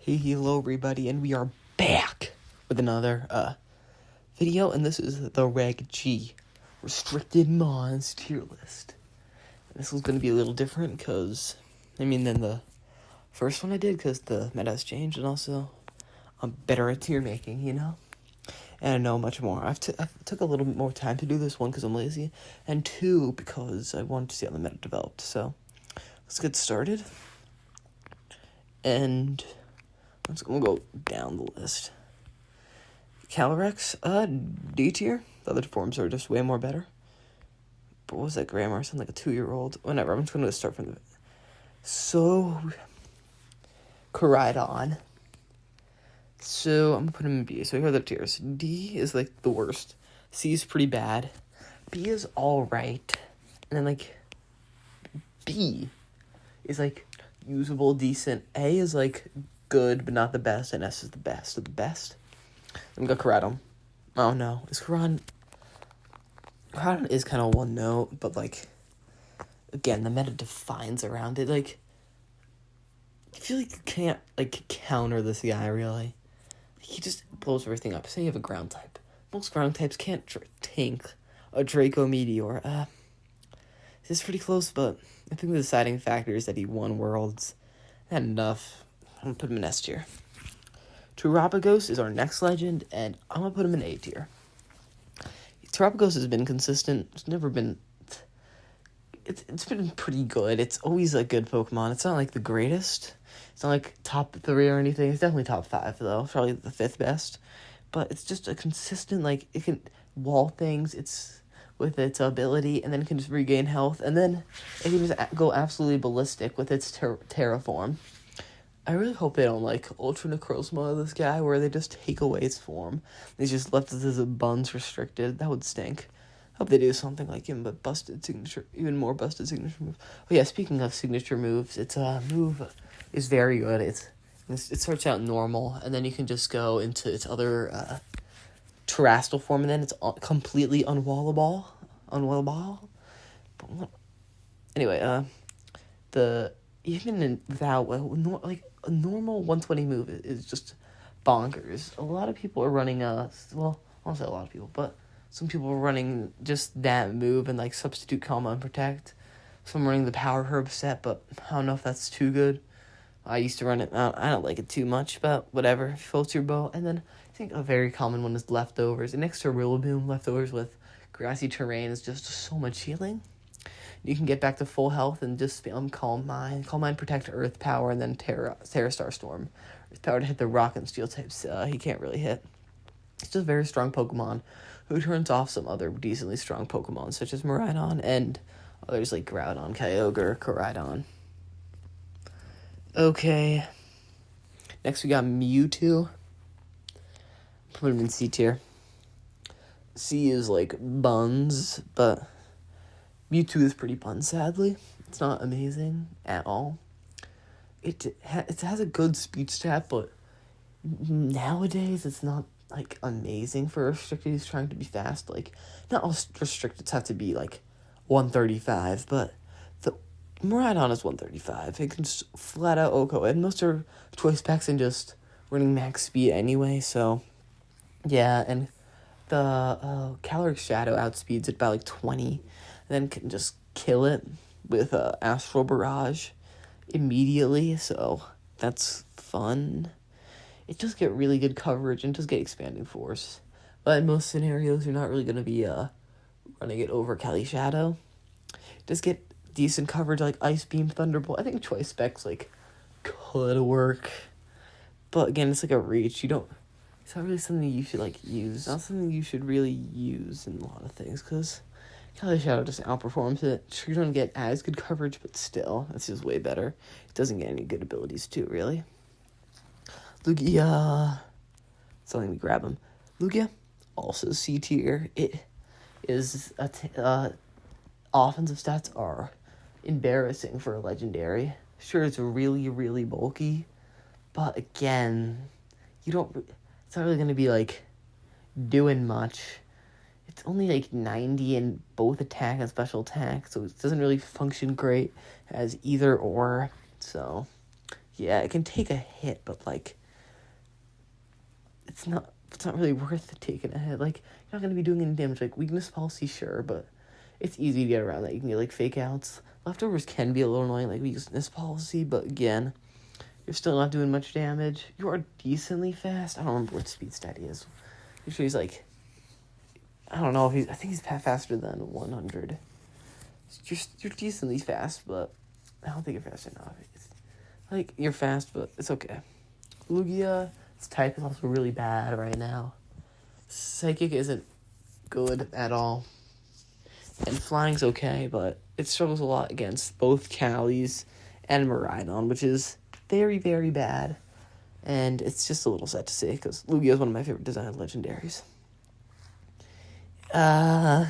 Hey, hello everybody, and we are back with another video, and this is the Reg G restricted mods tier list. And this was going to be a little different than the first one I did, because the meta has changed, and also I'm better at tier making, and I know much more. I took a little bit more time to do this one because I'm lazy, and two, because I wanted to see how the meta developed. So let's get started, and I'm just gonna go down the list. Calyrex, D tier. The other forms are just way more better. But what was that grammar? I sound like a 2-year-old. Whatever, I'm just gonna start from the... So, Koraidon. So, I'm gonna put him in B. So here are the tiers. D is, like, the worst. C is pretty bad. B is alright. And then, B is, usable, decent. A is, good, but not the best. And S is the best of the best. Then we got Koraidon. Oh, no. Koraidon is kind of one note, but, again, the meta defines around it. I feel like you can't, counter this guy, really. He just blows everything up. Say you have a ground type. Most ground types can't tank a Draco Meteor. This is pretty close, but I think the deciding factor is that he won Worlds. Not enough. I'm going to put him in S tier. Terapagos is our next legend, and I'm going to put him in A tier. Terapagos has been consistent. It's never been... It's been pretty good. It's always a good Pokemon. It's not, the greatest. It's not, top 3 or anything. It's definitely top 5, though. Probably the 5th best. But it's just a consistent, it can wall things. It's with its ability, and then it can just regain health. And then it can just go absolutely ballistic with its Terraform. I really hope they don't, Ultra Necrozma this guy, where they just take away its form. He's just left as a buns restricted. That would stink. Hope they do something like him, but even more busted signature moves. Oh yeah, speaking of signature moves, its move is very good. It starts out normal, and then you can just go into its other terrestrial form, and then it's completely unwallable. But anyway, a normal 120 move is just bonkers. A lot of people are running I won't say a lot of people, but some people are running just that move and substitute Calma and Protect. Some running the Power Herb set, but I don't know if that's too good. I used to run it. I don't like it too much, but whatever. Floats your bow. And then I think a very common one is Leftovers. And next to Rillaboom, Leftovers with grassy terrain is just so much healing. You can get back to full health and just spam Calm Mind, Protect, Earth Power, and then Terra Star Storm. Earth Power to hit the Rock and Steel types. He can't really hit. It's just a very strong Pokemon who turns off some other decently strong Pokemon, such as Miraidon and others like Groudon, Kyogre, Koraidon. Okay. Next we got Mewtwo. Put him in C tier. C is buns, but Mewtwo is pretty fun, sadly. It's not amazing at all. It has a good speed stat, but nowadays it's not, amazing for restricted who's trying to be fast. Not all restricted have to be, 135, but the Miraidon is 135. It can just flat out OHKO, and most are choice packs and just running max speed anyway, so yeah, and the Calyrex Shadow outspeeds it by 20, and then can just kill it with Astral Barrage immediately, so that's fun. It does get really good coverage and does get Expanding Force, but in most scenarios you're not really going to be running it over Cali Shadow. It does get decent coverage Ice Beam, Thunderbolt. I think choice specs could work, but again it's a reach. It's not really something you should use. Not something you should really use in a lot of things, because Cali Shadow just outperforms it. Sure, you don't get as good coverage, but still, it's just way better. It doesn't get any good abilities too, really. Lugia. So let me grab him. Lugia, also C tier. It is offensive stats are embarrassing for a legendary. Sure, it's really, really bulky, but again, it's not really going to be doing much. It's only 90 in both attack and special attack, so it doesn't really function great as either or. So yeah, it can take a hit, but like it's not really worth taking a hit. Like, you're not gonna be doing any damage. Like, weakness policy, sure, but it's easy to get around that. You can get like fake outs. Leftovers can be a little annoying, like weakness policy, but again, you're still not doing much damage. You are decently fast. I don't remember what speed stat he is. Usually he's like, I don't know if I think he's faster than 100. You're decently fast, but I don't think you're fast enough. It's, like, you're fast, but it's okay. Lugia, its type is also really bad right now. Psychic isn't good at all. And flying's okay, but it struggles a lot against both Callies and Miraidon, which is very, very bad. And it's just a little sad to see, because Lugia is one of my favorite designed legendaries. I'll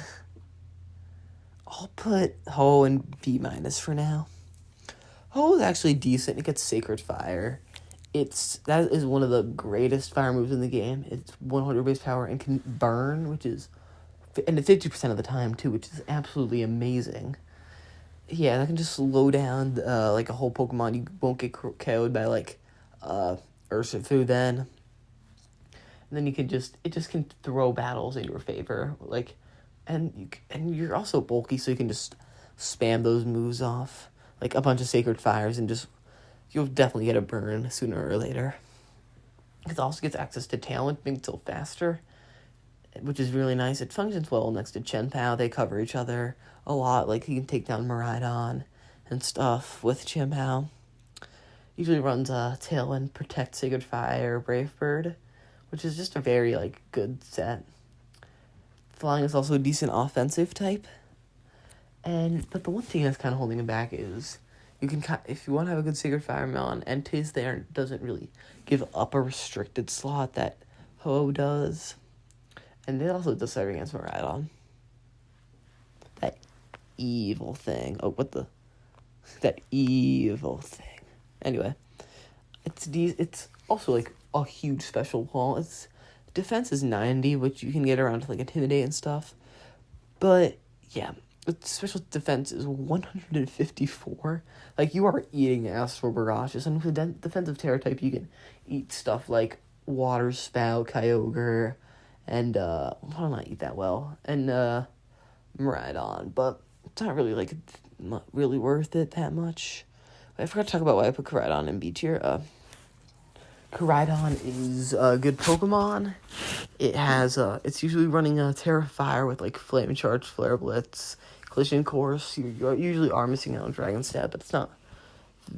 put Ho in B- for now. Ho is actually decent. It gets Sacred Fire. That is one of the greatest fire moves in the game. It's 100 base power and can burn, which is, and 50% of the time too, which is absolutely amazing. Yeah, that can just slow down like a whole Pokemon. You won't get KO'd by like Urshifu then. And then it just can throw battles in your favor, like, and you're also bulky, so you can just spam those moves off, like a bunch of Sacred Fires, and you'll definitely get a burn sooner or later. It also gets access to Talent, being still faster, which is really nice. It functions well next to Chien-Pao. They cover each other a lot. Like, you can take down Miraidon and stuff with Chien-Pao. Usually runs Tailwind, Protect, Sacred Fire, Brave Bird, which is just a very, like, good set. Flying is also a decent offensive type. But the one thing that's kind of holding him back is you can, if you want to have a good Sacred Fire Melon, Entei's there doesn't really give up a restricted slot that Ho does. And it also does serve against Miraidon. That evil thing. Oh, that evil thing. Anyway, it's also like a huge special wall. Its defense is 90, which you can get around to like Intimidate and stuff. But yeah, its special defense is 154. Like, you are eating Astral Barrages, and with defensive Terror type, you can eat stuff like Water Spout, Kyogre, and why don't I eat that well? And Miraidon, but it's not really like really worth it that much. I forgot to talk about why I put Koraidon in B tier. Koraidon is a good Pokemon. It has it's usually running a Terra Fire with like Flame Charge, Flare Blitz, Collision Course. You usually are missing out on Dragon Stab, but it's not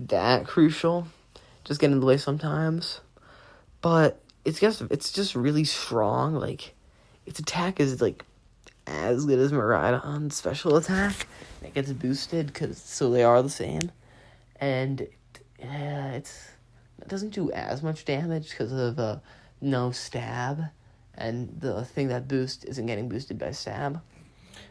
that crucial. Just get in the way sometimes. But it's just really strong. Like, its attack is like as good as Miraidon's special attack. It gets boosted so they are the same. And it doesn't do as much damage because of no stab, and the thing that boosts isn't getting boosted by stab.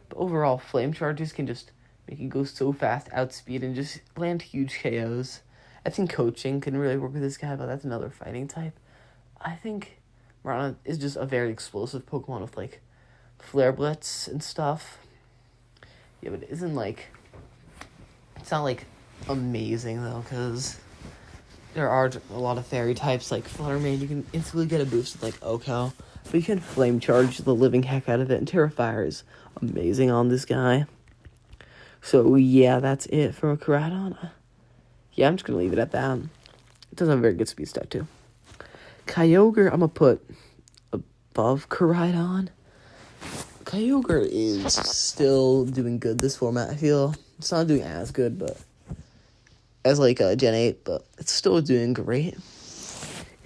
But overall, Flame Charges can just make you go so fast, outspeed, and just land huge KOs. I think Coaching can really work with this guy, but that's another fighting type. I think Miraidon is just a very explosive Pokemon with like Flare Blitz and stuff. Yeah, but it isn't like, it's not like amazing though, because there are a lot of fairy types like Fluttermane. You can instantly get a boost with like Oko, but you can Flame Charge the living heck out of it, and Terra Fire is amazing on this guy. So yeah, that's it for Koraidon. Yeah, I'm just gonna leave it at that. It doesn't have a very good speed stat too. Kyogre, I'm gonna put above Koraidon. Kyogre is still doing good this format. I feel it's not doing as good, but as like Gen 8, but it's still doing great.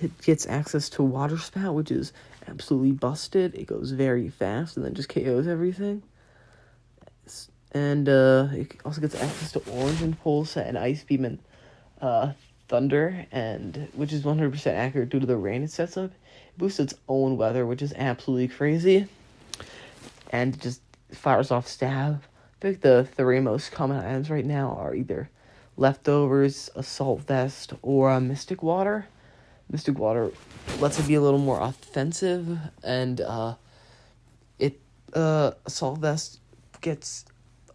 It gets access to Water Spout, which is absolutely busted. It goes very fast and then just KOs everything. And it also gets access to Orange Impulse and Ice Beam and Thunder, and which is 100% accurate due to the rain it sets up. It boosts its own weather, which is absolutely crazy. And it just fires off Stab. I think the three most common items right now are either Leftovers, Assault Vest, or Mystic Water. Mystic Water lets it be a little more offensive, and Assault Vest gets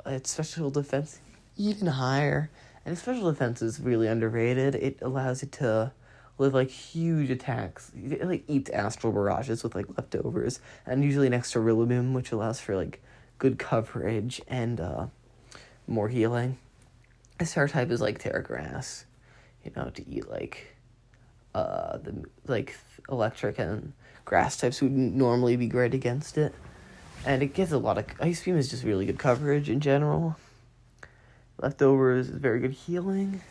its special defense even higher, And special defense is really underrated. It allows it to live, like, huge attacks. It, like, eats astral barrages with, like, leftovers. And usually next to Rillaboom, which allows for, like, good coverage and more healing. His Terra type is, like, Terra Grass. You know, to eat, like, the, like, electric and grass types would normally be great against it. And it gets a lot of... Ice Beam is just really good coverage in general. Leftovers is very good healing.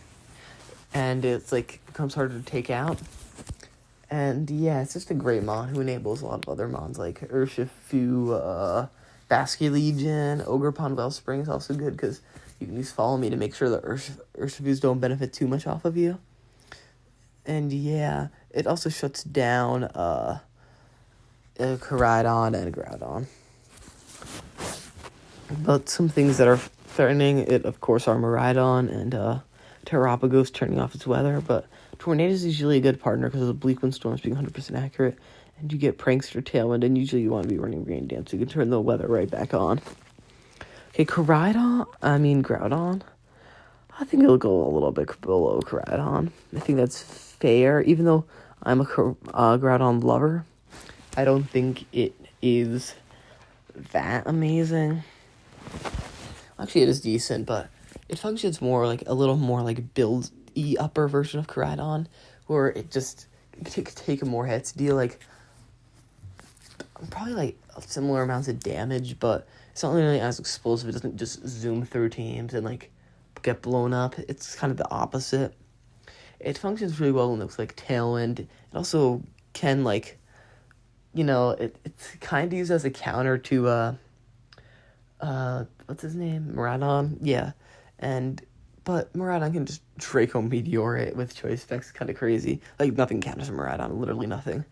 And it's, like, becomes harder to take out. And, yeah, it's just a great mon who enables a lot of other mons, like Urshifu, Basket Legion, Ogerpon Wellspring is also good, because you can use Follow Me to make sure that Urshifus don't benefit too much off of you. And, yeah, it also shuts down a Koraidon and a Groudon. But some things that are threatening it, of course, are Miraidon and Terrapagos turning off its weather, but Tornado is usually a good partner because of the Bleak Wind Storms being 100% accurate, and you get Prankster, Tailwind, and usually you want to be running Rain Dance, so you can turn the weather right back on. Okay, Groudon, I think it'll go a little bit below Koraidon. I think that's fair, even though I'm a Groudon lover. I don't think it is that amazing. Actually, it is decent, but it functions more like a little more like build-y upper version of Koraidon, where it just could take more hits, deal like probably like similar amounts of damage, but it's not really as explosive. It doesn't just zoom through teams and like get blown up. It's kind of the opposite. It functions really well when it's like Tailwind. It also can like, you know, it's kind of used as a counter to what's his name? Miraidon? Yeah. But Miraidon can just Draco Meteor it with choice specs, kind of crazy. Like, nothing counters Miraidon, literally nothing.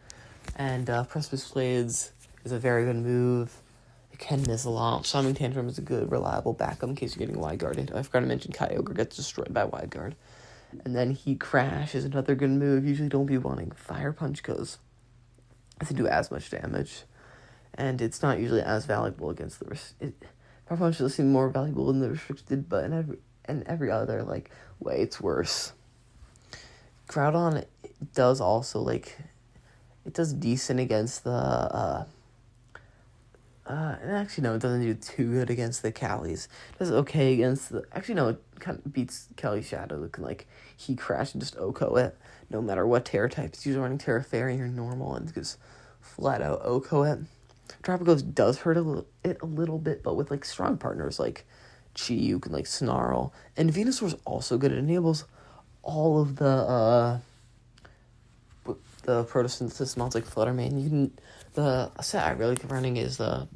And Precipice Blades is a very good move. It can miss a lot. Summoning Tantrum is a good, reliable backup in case you're getting Wide Guarded. I forgot to mention Kyogre gets destroyed by Wide Guard. And then Heat Crash is another good move. Usually don't be wanting Fire Punch because it doesn't do as much damage. And it's not usually as valuable against the... Fire Punch does seem more valuable in the restricted, but in every other like way, it's worse. Groudon does also like... It does decent against the... and actually, no, it doesn't do too good against the Callies. It does okay against the... Actually, no, it kind of beats Cali Shadow. It can, like, Heat Crash and just OHKO it, no matter what Terra type. It's usually running Terra Fairy or normal, and just flat out OHKO it. Tropico's does hurt it a little bit, but with, like, strong partners like Chi, you can, like, Snarl. And Venusaur's also good. It enables all of the photosynthesis mods like Fluttermane. You can... The set I really like running is the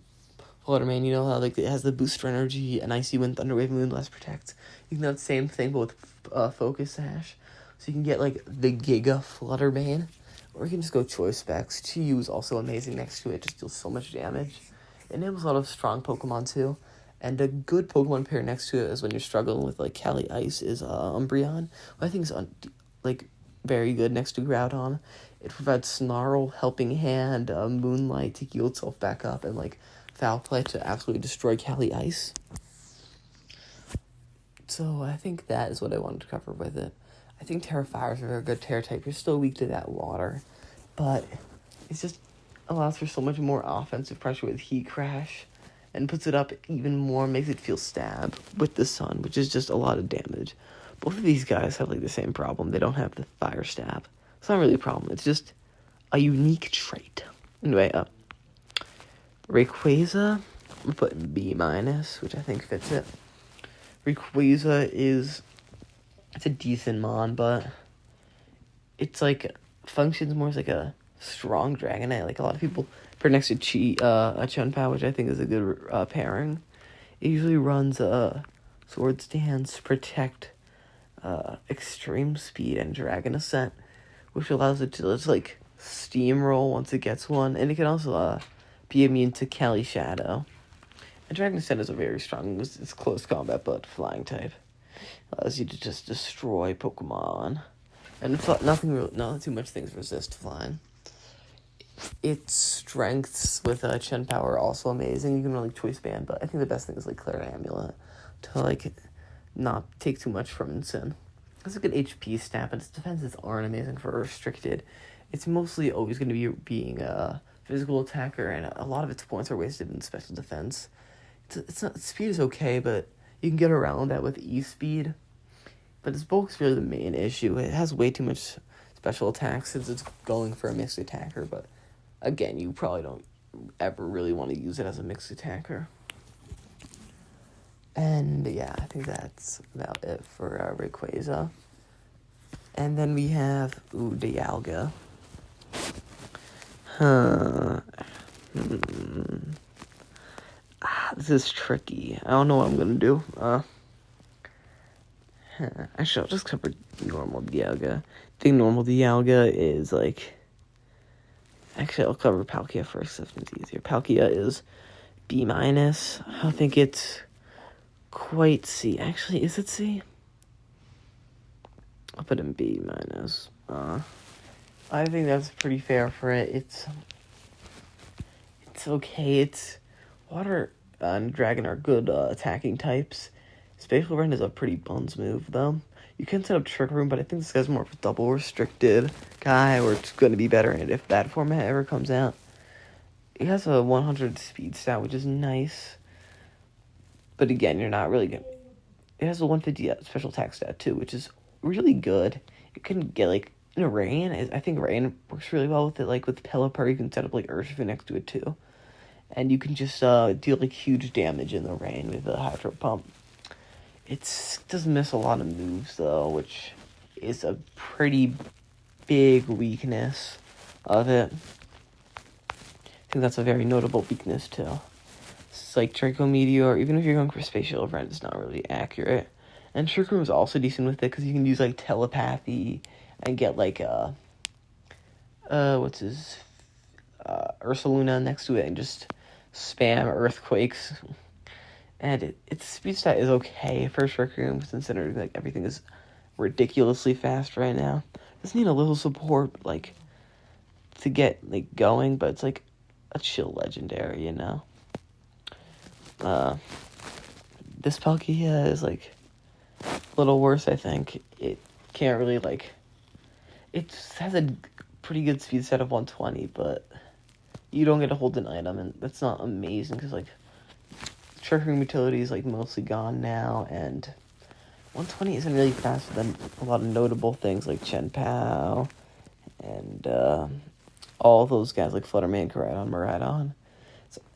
Fluttermane. You know how like it has the booster energy and Icy Wind, Thunderwave, Moonblast Protect. You can do the same thing, but with Focus Sash. So you can get like the Giga Fluttermane, or you can just go choice specs. Chi-Yu is also amazing next to it. Just deals so much damage. It enables a lot of strong Pokemon too. And a good Pokemon pair next to it is when you're struggling with like Cali Ice is Umbreon. I think is like very good next to Groudon. It provides Snarl, Helping Hand, Moonlight to heal itself back up, and like Foul Play to absolutely destroy Cali Ice. So I think that is what I wanted to cover with it. I think Terra Fire is a very good Terra type. You're still weak to that water, but it just allows for so much more offensive pressure with Heat Crash, and puts it up even more, makes it feel stab with the Sun, which is just a lot of damage. Both of these guys have like the same problem. They don't have the Fire Stab. It's not really a problem. It's just a unique trait. Anyway, Rayquaza, I'm putting B-, which I think fits it. Rayquaza it's a decent mon, but it's like, functions more as like a strong Dragonite. Like a lot of people pair next to Chun-Pao, which I think is a good pairing. It usually runs Swords Dance, Protect, Extreme Speed, and Dragon Ascent, which allows it to just like steamroll once it gets one, and it can also be immune to Cali Shadow. And Dragon Ascent is a very strong, it's close combat but flying type. Allows you to just destroy Pokemon, and not too much things resist flying. Its strengths with Chun-Pao are also amazing. You can run like Choice Band, but I think the best thing is like Clear Amulet to like not take too much from Sin. It's a good HP stat, but its defenses aren't amazing for restricted. It's mostly always going to be being a physical attacker, and a lot of its points are wasted in special defense. It's not, speed is okay, but you can get around that with E-speed. But its bulk's really the main issue. It has way too much special attacks since it's going for a mixed attacker, but again, you probably don't ever really want to use it as a mixed attacker. And yeah, I think that's about it for Rayquaza. And then we have Dialga. This is tricky. I don't know what I'm gonna do. Actually, I'll just cover normal Dialga. I think normal Dialga is like... Actually, I'll cover Palkia first if it's easier. Palkia is B-. I don't think it's quite C. Actually, is it C? I'll put in B-. I think that's pretty fair for it. It's okay. It's Water and Dragon are good attacking types. Spatial Rend is a pretty buns move, though. You can set up Trick Room, but I think this guy's more of a double restricted guy, or it's going to be better in it if that format ever comes out. He has a 100 speed stat, which is nice. But again, you're not really going to... It has a 150 special attack stat, too, which is really good. You can get, like, in a Rain. I think Rain works really well with it. Like, with Pelipper, you can set up, like, Urshifu next to it, too. And you can just deal, like, huge damage in the Rain with the Hydro Pump. It does miss a lot of moves, though, which is a pretty big weakness of it. I think that's a very notable weakness, too. It's like Draco Meteor, even if you're going for Spatial Rend, it's not really accurate. And Trick Room is also decent with it, because you can use, like, Telepathy and get, like, Ursaluna next to it and just spam Earthquakes. And its speed stat is okay for Trick Room, considering like everything is ridiculously fast right now. Just need a little support, like, to get like going, but it's like a chill legendary, you know. This Palkia is like a little worse, I think. It can't really like. It has a pretty good speed stat of 120, but you don't get to hold an item, and that's not amazing because like. Trick Room utility is like mostly gone now, and 120 isn't really faster than a lot of notable things like Chen Pao and all those guys like Flutterman, Miraidon,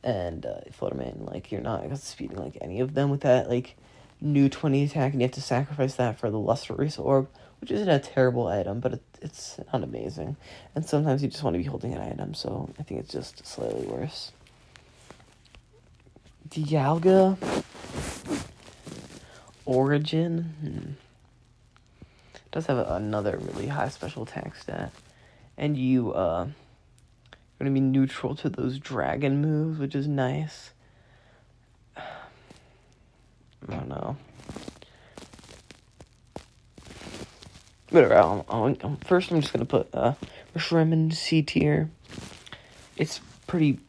and Flutterman. Like you're not speeding like any of them with that like new 20 attack, and you have to sacrifice that for the Lustrous Orb, which isn't a terrible item, but it's not amazing. And sometimes you just want to be holding an item, so I think it's just slightly worse. Dialga Origin does have another really high special attack stat, and you going to be neutral to those dragon moves, which is nice. I don't know. Whatever. First, I'm just gonna put Shremin C tier. It's pretty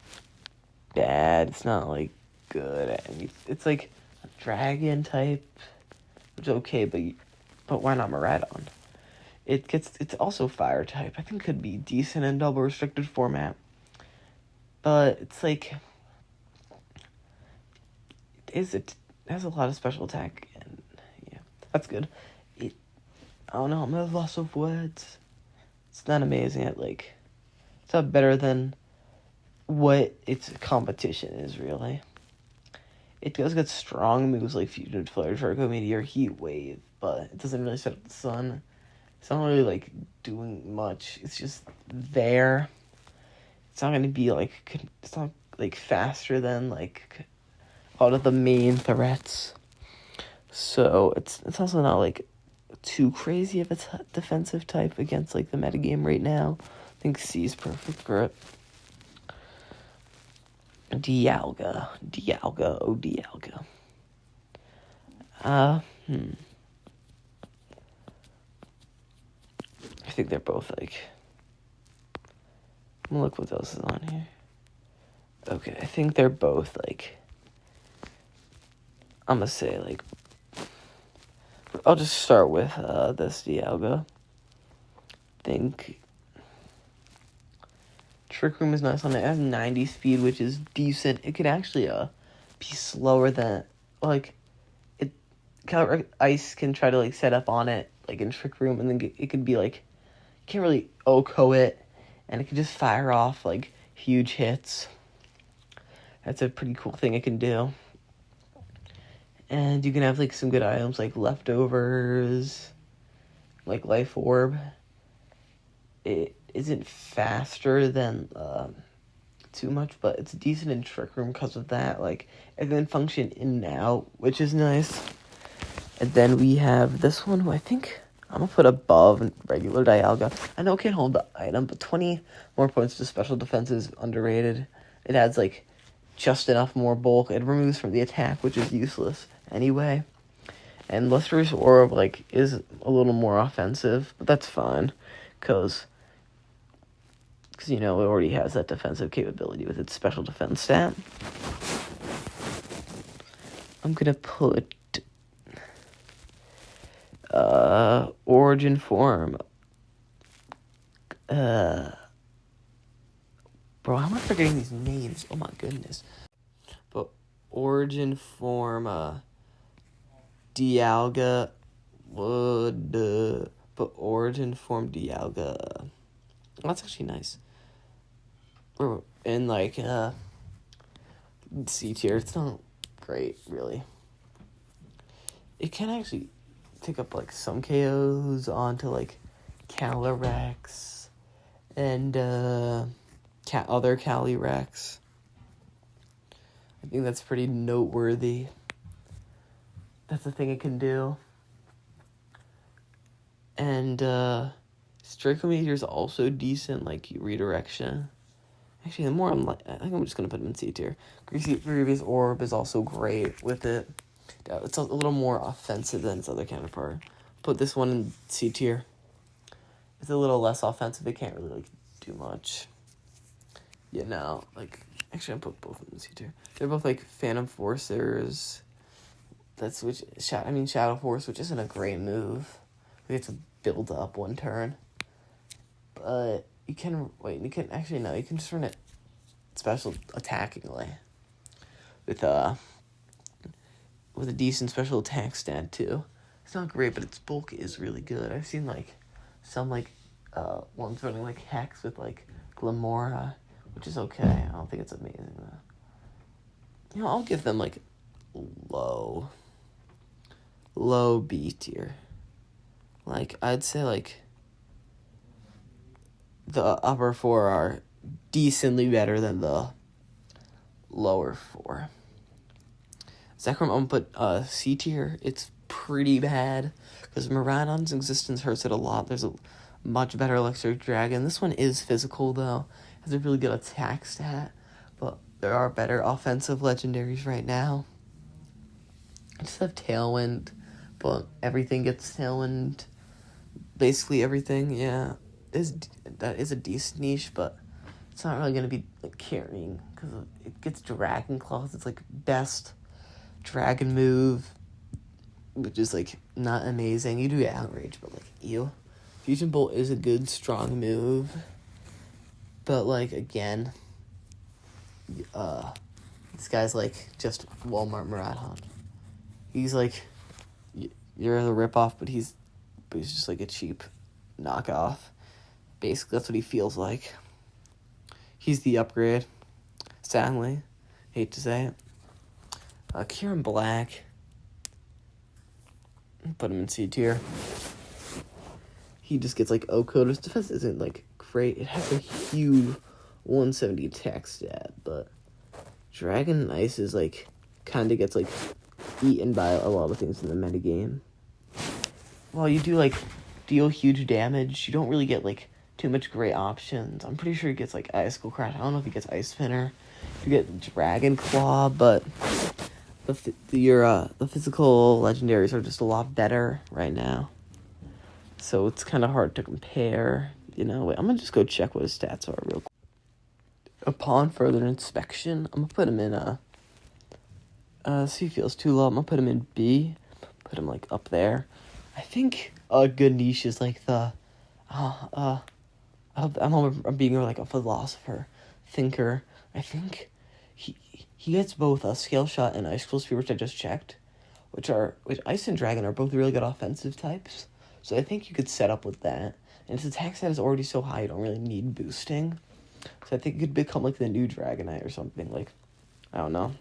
bad. It's not like good. I mean, it's like a dragon type, which is okay, but why not Miraidon? It's also fire type. I think could be decent in double restricted format, but it's like it has a lot of special attack, and yeah, that's good. I don't know. I'm at a loss of words. It's not amazing. It's not better than what its competition is really. It does get strong moves like Fusion Flare, Draco Meteor, Heat Wave, but it doesn't really set up the sun. It's not really, like, doing much. It's just there. It's not going to be, like, it's not, like, faster than, like, all of the main threats. So, it's also not, like, too crazy of a defensive type against, like, the metagame right now. I think C is perfect for it. Dialga. I think they're both like. I'm gonna look what else is on here. Okay, I think they're both like. I'm gonna say like I'll just start with this Dialga. Think Trick Room is nice on it. It has 90 speed, which is decent. It could actually be slower than, like, it. Ice can try to, like, set up on it, like, in Trick Room, and then it could be, like, you can't really OHKO it, and it can just fire off, like, huge hits. That's a pretty cool thing it can do. And you can have, like, some good items, like Leftovers, like Life Orb. It isn't faster than too much, but it's decent in Trick Room because of that. Like, it can function in and out, which is nice. And then we have this one, who I think I'm going to put above regular Dialga. I know it can't hold the item, but 20 more points to special defense is underrated. It adds, like, just enough more bulk. It removes from the attack, which is useless anyway. And Lustrous Orb, like, is a little more offensive, but that's fine, because, you know, it already has that defensive capability with its special defense stat. I'm going to put Origin Form. Bro, how am I forgetting these names? Oh my goodness. But Origin Form, Dialga would, but Origin Form Dialga. Oh, that's actually nice. And like C tier, it's not great really. It can actually pick up like some KOs onto like Calyrex and other Calyrex. I think that's pretty noteworthy. That's the thing it can do. And Straco Meteor is also decent, like redirection. Actually, the more I think I'm just gonna put him in C tier. Grievous Orb is also great with it. It's a little more offensive than its other counterpart. Put this one in C tier. It's a little less offensive. It can't really like do much. You know, like actually, I put both of them in C tier. They're both like Phantom Forcers. Shadow Force, which isn't a great move. We have to build up one turn. But you can just run it special attackingly. With a decent special attack stat too. It's not great, but its bulk is really good. I've seen like some like ones running like Hex with like Glamora, which is okay. I don't think it's amazing though. You know, I'll give them like low B tier. Like, I'd say, like, the upper four are decently better than the lower four. Zekrom, I'm going to put C tier. It's pretty bad, because Miraidon's existence hurts it a lot. There's a much better Electric Dragon. This one is physical, though. It has a really good attack stat, but there are better offensive legendaries right now. I just have Tailwind, but everything gets Tailwind. Basically everything, yeah. That is a decent niche, but it's not really going to be like carrying, because it gets Dragon Claws. It's like best dragon move, which is like not amazing. You do get Outrage, but like, ew. Fusion Bolt is a good, strong move, but like, again, this guy's like just Walmart Miraidon. He's like, you're the ripoff, but he's just like a cheap knockoff. Basically, that's what he feels like. He's the upgrade. Sadly. Hate to say it. Kieran Black. Put him in C tier. He just gets like O-code. His defense isn't like great. It has a huge 170 attack stat, but Dragon and Ice is like kind of gets like eaten by a lot of things in the metagame. While you do like deal huge damage, you don't really get like too much great options. I'm pretty sure he gets like Icicle Crash. I don't know if he gets Ice Spinner. You get Dragon Claw, but the physical legendaries are just a lot better right now. So it's kind of hard to compare. You know, wait, I'm gonna just go check what his stats are real quick. Upon further inspection, I'm gonna put him in C feels too low. I'm gonna put him in B. Put him like up there. I think a good niche is like the, I'm being like a philosopher, thinker. I think he gets both a Scale Shot and Icicle Spear, which I just checked, which Ice and Dragon are both really good offensive types. So I think you could set up with that. And its attack stat is already so high, you don't really need boosting. So I think it could become like the new Dragonite or something. Like, I don't know.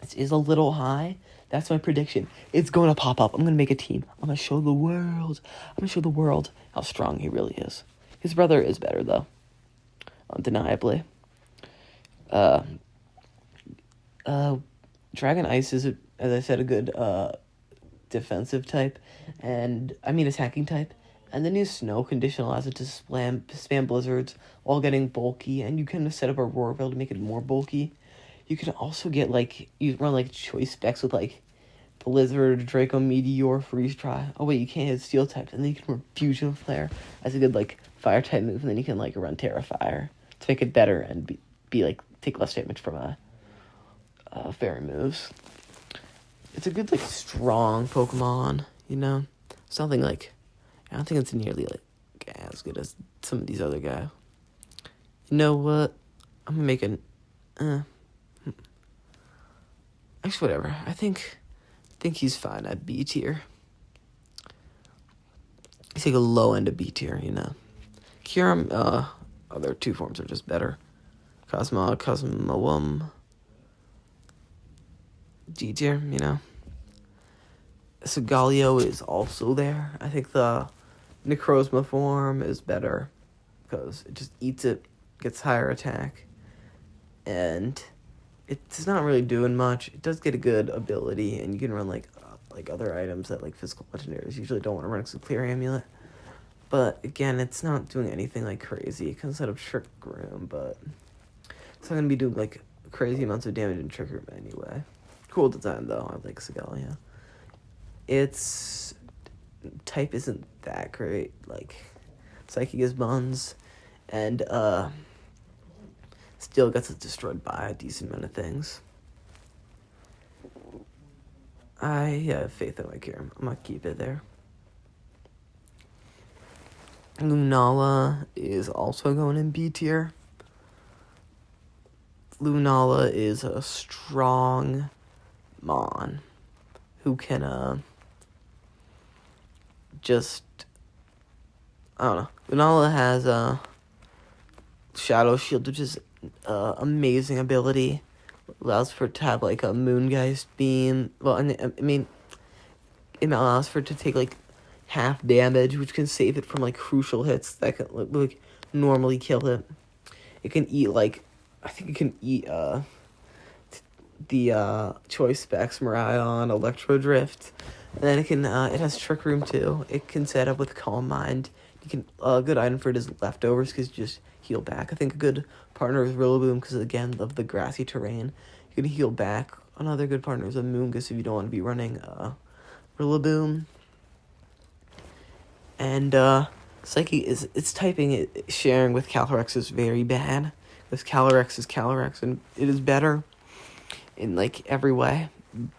It is a little high. That's my prediction. It's going to pop up. I'm going to make a team. I'm going to show the world how strong he really is. His brother is better, though. Undeniably. Dragon Ice is, as I said, a good defensive type. Attacking type. And the new Snow condition allows it to spam Blizzards while getting bulky. And you can set up a Roar Veil to make it more bulky. You can also get, you run, choice specs with, Blizzard, Draco, Meteor, Freeze Dry. Oh, wait, you can't hit Steel types. And then you can run Fusion Flare as a good, Fire type move. And then you can, run Terra Fire to make it better and take less damage from, fairy moves. It's a good, strong Pokemon, you know? Something I don't think it's nearly, as good as some of these other guys. You know what? I'm gonna make actually, whatever. I think he's fine at B tier. He's a low end of B tier, you know. Kyurem, other two forms are just better. Cosmoem, D tier, you know. Sigaleo is also there. I think the Necrozma form is better because it just eats it, gets higher attack, and it's not really doing much. It does get a good ability, and you can run other items that physical legendaries usually don't want to run because of Clear Amulet. But again, it's not doing anything crazy. It can set up Trick Room, but it's not gonna be doing crazy amounts of damage in Trick Room anyway. Cool design though. I like Sigaleo. Its type isn't that great. Psychic is Buns, and still gets it destroyed by a decent amount of things. I have faith in my Kyurem. I'm gonna keep it there. Lunala is also going in B tier. Lunala is a strong Mon who can I don't know. Lunala has Shadow Shield, which is amazing ability. Allows for it to have a Moongeist beam. Well, it allows for it to take half damage, which can save it from crucial hits that can normally kill it. It can eat I think it can eat the choice specs, Miraidon, Electro Drift, and then it has Trick Room too. It can set up with Calm Mind. You can a good item for it is Leftovers because you just heal back. I think a good partner is Rillaboom because again of the grassy terrain. You can heal back. Another good partner is a Moongus if you don't want to be running Rillaboom. And Psyche is its typing sharing with Calyrex is very bad. Because Calyrex is Calyrex and it is better in every way.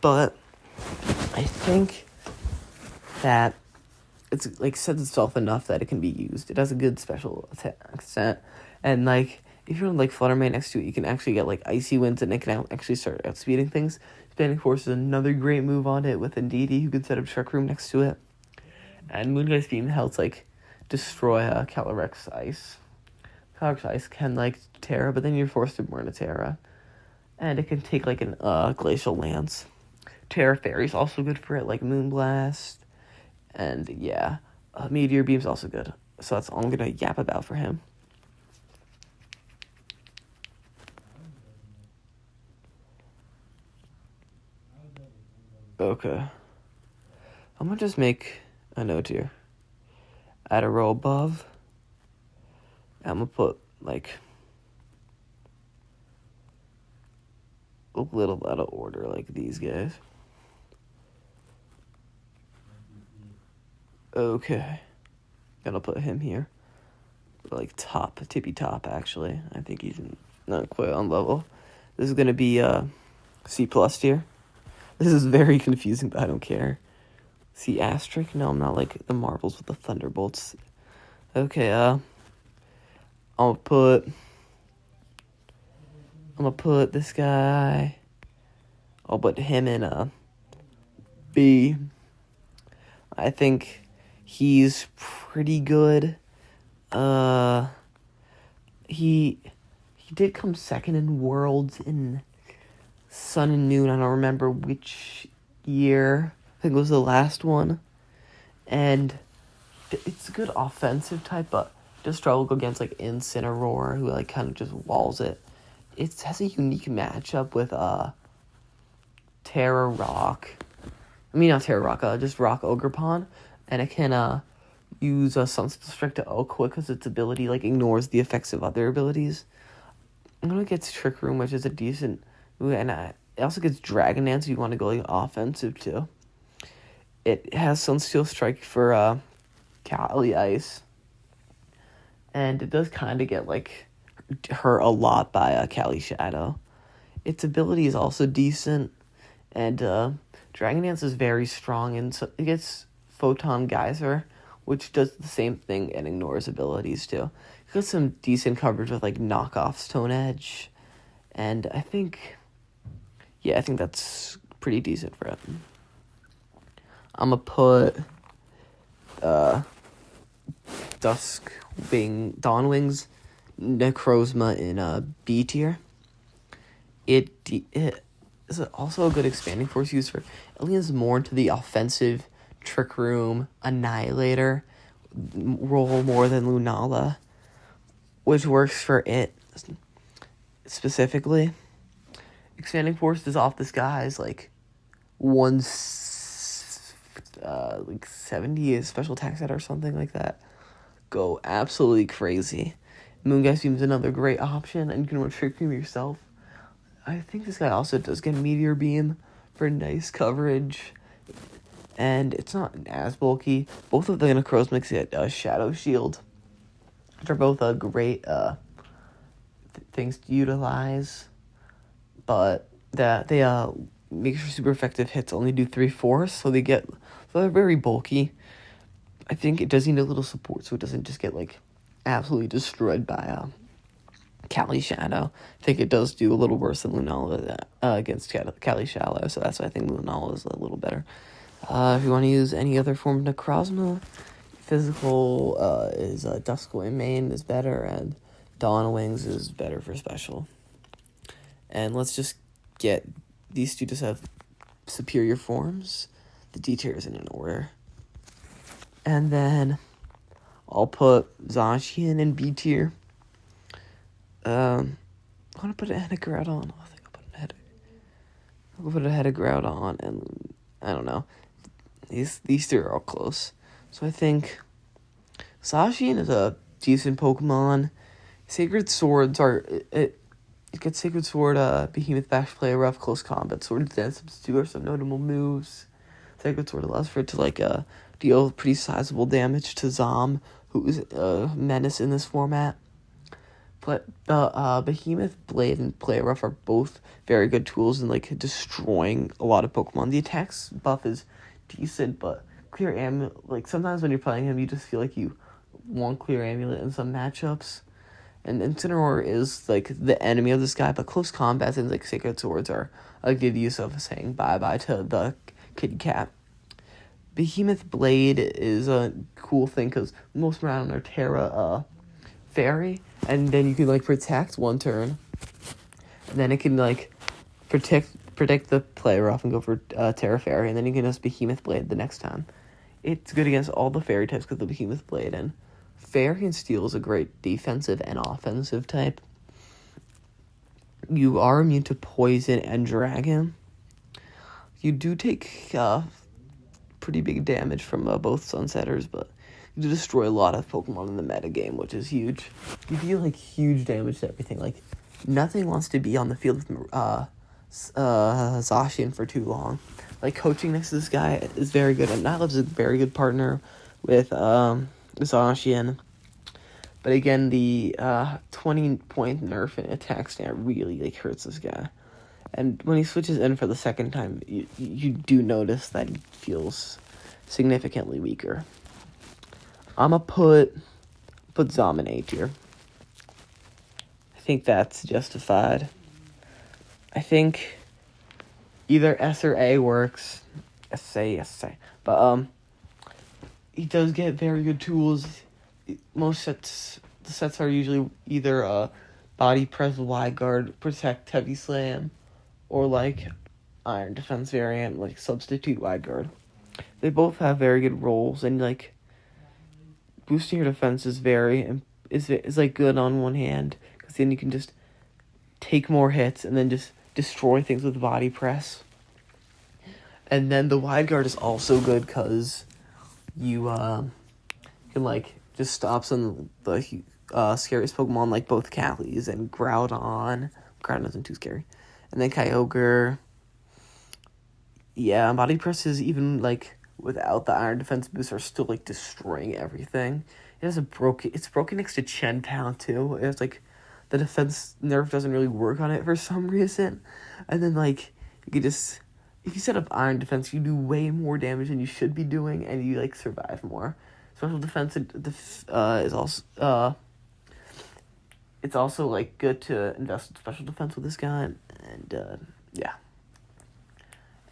But I think that it's sets itself enough that it can be used. It has a good special attack set. And if you're on Flutter Mane next to it, you can actually get Icy Winds and it can actually start outspeeding things. Spanning Force is another great move on it with Indeedee who can set up Trick Room next to it. And Moongeist Beam helps destroy Calyrex Ice. Calyrex Ice can Terra, but then you're forced to burn a Terra. And it can take an Glacial Lance. Terra Fairy's also good for it, Moonblast. And yeah, Meteor Beam's also good. So that's all I'm gonna yap about for him. Okay. I'm gonna just make a note here. Add a row above. I'm gonna put a little out of order these guys. Okay. Gonna put him here. Top, tippy top actually. I think he's not quite on level. This is gonna be C+ tier. This is very confusing, but I don't care. See asterisk? No, I'm not like the Marvels with the Thunderbolts. Okay, I'm gonna put this guy. I'll put him in a B. I think he's pretty good. He did come second in Worlds in Sun and Noon. I don't remember which year. I think it was the last one. And it's a good offensive type, but just struggle against like Incineroar, who like kind of just walls it. It has a unique matchup with Terra Rock. I mean, not Terra Rock, just Rock Ogerpon. And it can use Sunspell Strike to O quick because its ability like ignores the effects of other abilities. I'm gonna get Trick Room, which is a decent move, and it also gets Dragon Dance if you want to go like offensive too. It has Sunsteel Strike for Cali Ice, and it does kind of get like hurt a lot by Cali Shadow. Its ability is also decent, and Dragon Dance is very strong, and so it gets Photon Geyser, which does the same thing and ignores abilities too. It got some decent coverage with like knockoff Stone Edge, and I think that's pretty decent for it. I'm gonna put Dawnwing's Necrozma in B tier. It is also a good expanding force user. It leans more into the offensive Trick Room, Annihilator role more than Lunala, which works for it specifically. Expanding force is off this guy's like 70 special attack set or something like that. Go absolutely crazy. Moongeist Beam is another great option, and you can Trick Room yourself. I think this guy also does get Meteor Beam for nice coverage, and it's not as bulky. Both of the Necrozmics get Shadow Shield, which are both great things to utilize, but that they make sure super effective hits only do 3/4, so they're very bulky. I think it does need a little support so it doesn't just get like absolutely destroyed by Cali Shadow. I think it does do a little worse than Lunala against Cali Shadow, so that's why I think Lunala is a little better. If you want to use any other form of Necrozma, physical is Duskwind main is better, and Dawn Wings is better for special. And let's just get these two to have superior forms. The D tier isn't in order. And then I'll put Zacian in B tier. I'm gonna put a head of Groudon. I think I'll put a head of Groudon, and I don't know. These three are all close. So I think Zacian is a decent Pokemon. Sacred Swords are it gets Sacred Sword, Behemoth Bash, Play Rough, Close Combat, Sword Dance, Substitute are some notable moves. Sacred Sword allows for it to deal pretty sizable damage to Zom, who is a menace in this format. But Behemoth, Blade, and Play Rough are both very good tools in destroying a lot of Pokemon. The attacks buff is decent, but Clear Amulet, sometimes when you're playing him, you just feel like you want Clear Amulet in some matchups. And Incineroar is the enemy of this guy, but close combat and Sacred Swords are a good use of saying bye-bye to the kitty cat. Behemoth Blade is a cool thing because most around are Terra Fairy, and then you can protect one turn, and then it can protect the player off and go for Terra Fairy, and then you can just Behemoth Blade the next time. It's good against all the fairy types because the Behemoth Blade, and Fairy and Steel is a great defensive and offensive type. You are immune to Poison and Dragon. You do take pretty big damage from both Sunsetters, but you do destroy a lot of Pokemon in the metagame, which is huge. You deal huge damage to everything. Nothing wants to be on the field with Zacian for too long. Coaching next to this guy is very good, and Nihilus is a very good partner with Zacian. But again, the 20-point nerf in attack stand really hurts this guy. And when he switches in for the second time, you do notice that he feels significantly weaker. I'ma put Zom A tier. I think that's justified. I think either S or A works. S-A. But, he does get very good tools. The sets are usually either body press, wide guard, protect, heavy slam, or like iron defense variant, like substitute wide guard. They both have very good roles, and like boosting your defense is like good on one hand, because then you can just take more hits and then just destroy things with body press. And then the wide guard is also good because you can like just stop some of the scariest Pokemon, like both Callies and Groudon. Groudon isn't too scary. And then Kyogre. Yeah, body press is even like without the iron defense boost are still like destroying everything. It's broken next to Chen Pao too. It's like the defense nerf doesn't really work on it for some reason. And then like you could just, if you set up iron defense, you do way more damage than you should be doing, and you like survive more. Special defense is also it's also like good to invest in special defense with this guy, and yeah.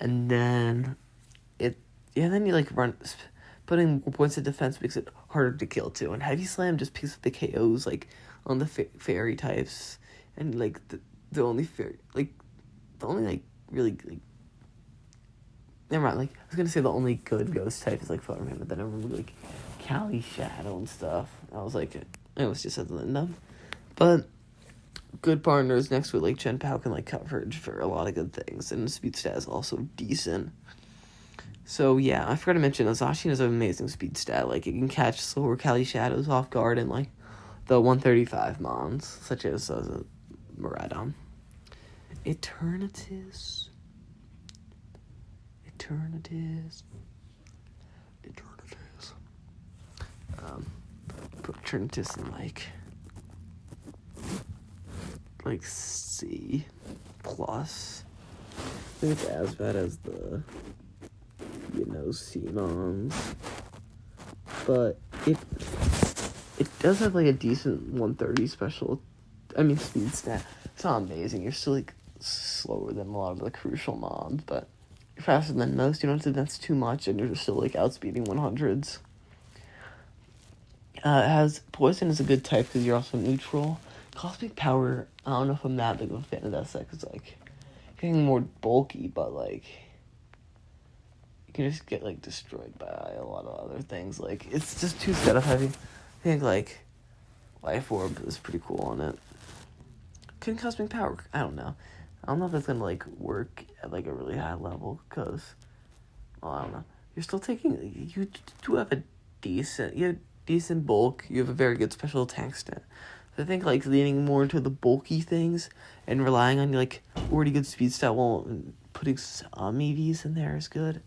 And then then you like putting more points of defense makes it harder to kill too. And heavy slam just picks up the KOs like on the fairy types, and like the only really like. Never mind, like, I was gonna say the only good ghost type is, like, Flutterman, but then I remember, like, Cali Shadow and stuff. I was like, I was just something dumb. But good partners next to it, like, Chen Pao can, like, coverage for a lot of good things, and the speed stat is also decent. So, yeah, I forgot to mention, Zacian has an amazing speed stat. Like, it can catch slower Cali Shadows off guard and, like, the 135 mons, such as Miraidon. Eternatus. Put Eternatus in like C plus. I think it's as bad as the C-Mons, but it does have like a decent 130 speed stat. It's not amazing. You're still like slower than a lot of the crucial mons, but you're faster than most. You don't have to advance too much, and you're still like outspeeding 100s. It has poison is a good type because you're also neutral. Cosmic Power, I don't know if I'm that big of a fan of that set, because like getting more bulky, but like you can just get like destroyed by a lot of other things. Like it's just too setup heavy. I think like Life Orb is pretty cool on it. Can Cosmic Power? I don't know if it's gonna like work at like a really high level, because I don't know. You're still taking. You do have a decent bulk. You have a very good special attack stat. So I think like leaning more into the bulky things and relying on like already good speed stat while putting some EVs in there is good,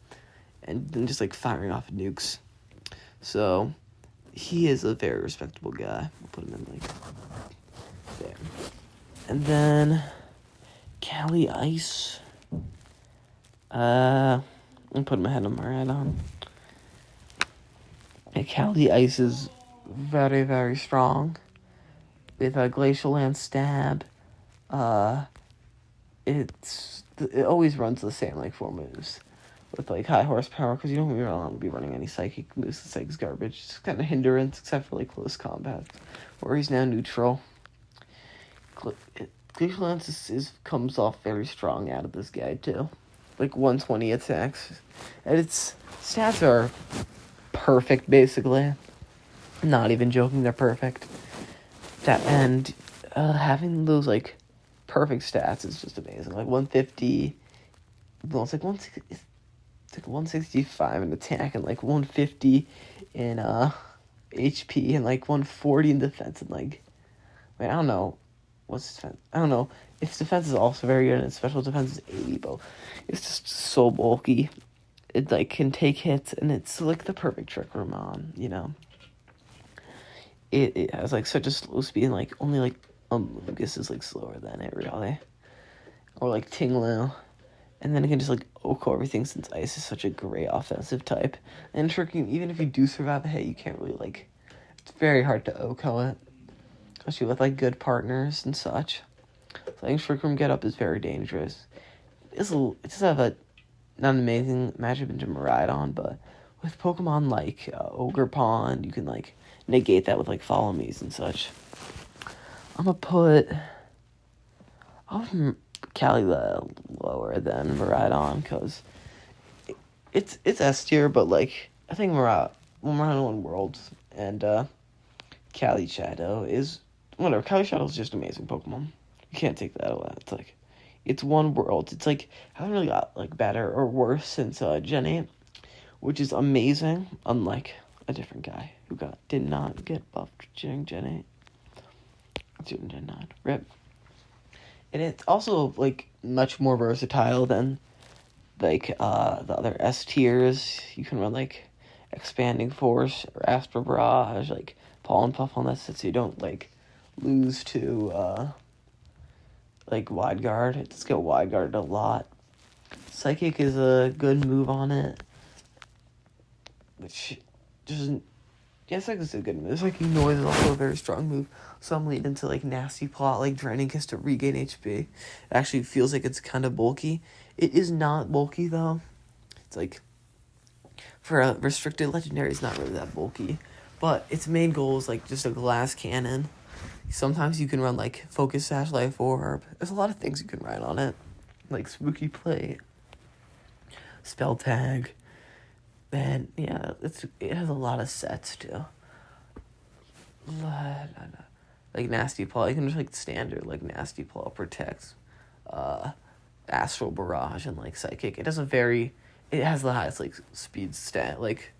and then just like firing off nukes. So he is a very respectable guy. We'll put him in like there. And then Cali Ice. I'll put him ahead of Miraidon. Cali Ice is very, very strong. With a Glacial Land Stab. It always runs the same like 4 moves with like high horsepower, because you don't really want to be running any psychic moves. The psychic's garbage. It's kind of hindrance except for like close combat, where he's now neutral. Glacial Lance comes off very strong out of this guy too, like 120 attacks, and its stats are perfect basically. Not even joking, they're perfect. Having those like perfect stats is just amazing. Like 150, well, it's like 165 in attack and like 150 in HP and like 140 in defense, and like I don't know what's defense. I don't know. Its defense is also very good, and its special defense is 80, but it's just so bulky. It like can take hits, and it's like the perfect Trick Room on, It has like such a slow speed, and like only like Lucas is like slower than it really, or like Tinglu, And then it can just, like, OHKO everything since Ice is such a great offensive type. And Shuriken, even if you do survive a hit, you can't really, like... It's very hard to OHKO it. Especially with, like, good partners and such. So I think Shuriken Get Up is very dangerous. It does have a... Not an amazing matchup into Miraidon, but... With Pokemon like Ogre Pond, you can, like, negate that with, like, Follow Me's and such. I'm gonna put... Cali lower than Miraidon, because it's S tier, but, like, I think Miraidon Worlds and Cali Shadow is... Whatever, Cali Shadow is just amazing Pokemon. You can't take that away. It's, like, it's one world. It's, like, haven't really got, like, better or worse since Gen 8. Which is amazing, unlike a different guy who did not get buffed during Gen 8. During Gen 9. RIP. And it's also, like, much more versatile than, like, the other S tiers. You can run, like, Expanding Force or Astral Barrage, like, Pollen Puff on that so you don't, like, lose to, like, Wide Guard. It does get Wide Guarded a lot. Psychic is a good move on it. Which doesn't... Yeah, Psychic is a good move. Psychic Noise is also a very strong move. Some lead into, like, Nasty Plot, like Draining Kiss to regain HP. It actually feels like it's kind of bulky. It is not bulky, though. It's, like... For a restricted legendary, it's not really that bulky. But its main goal is, like, just a glass cannon. Sometimes you can run, like, Focus Sash, Life Orb. There's a lot of things you can run on it. Like Spooky Plate. Spell Tag. And, yeah, it has a lot of sets, too. Like, Nasty Paw, you can just, like, standard, like, Nasty Paw protects, Astral Barrage and, like, Psychic. It has the highest, like, speed stat, like,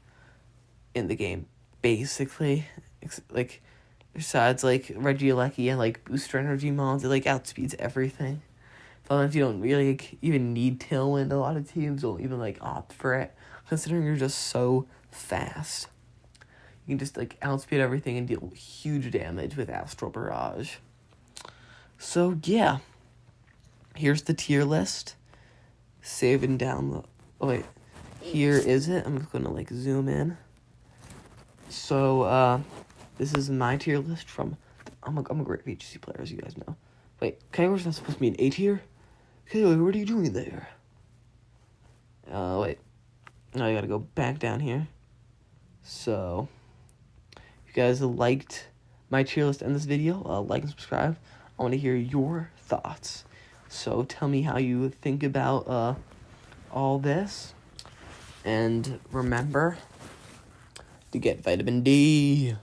in the game, basically. Like, besides, like, Regieleki and, like, Booster Energy mons, it, like, outspeeds everything. Sometimes you don't really, like, even need Tailwind. A lot of teams don't even, like, opt for it. Considering you're just so fast. You can just, like, outspeed everything and deal huge damage with Astral Barrage. So, yeah. Here's the tier list. Save and download. Oh, wait. Here is it. I'm just going to, like, zoom in. So, this is my tier list from... I'm a great VGC player, as you guys know. Wait, Kyogre's not supposed to be an A tier? Kyogre, what are you doing there? Wait. Now I gotta go back down here. So, if you guys liked my tier list and this video, like and subscribe. I want to hear your thoughts. So tell me how you think about all this. And remember to get vitamin D.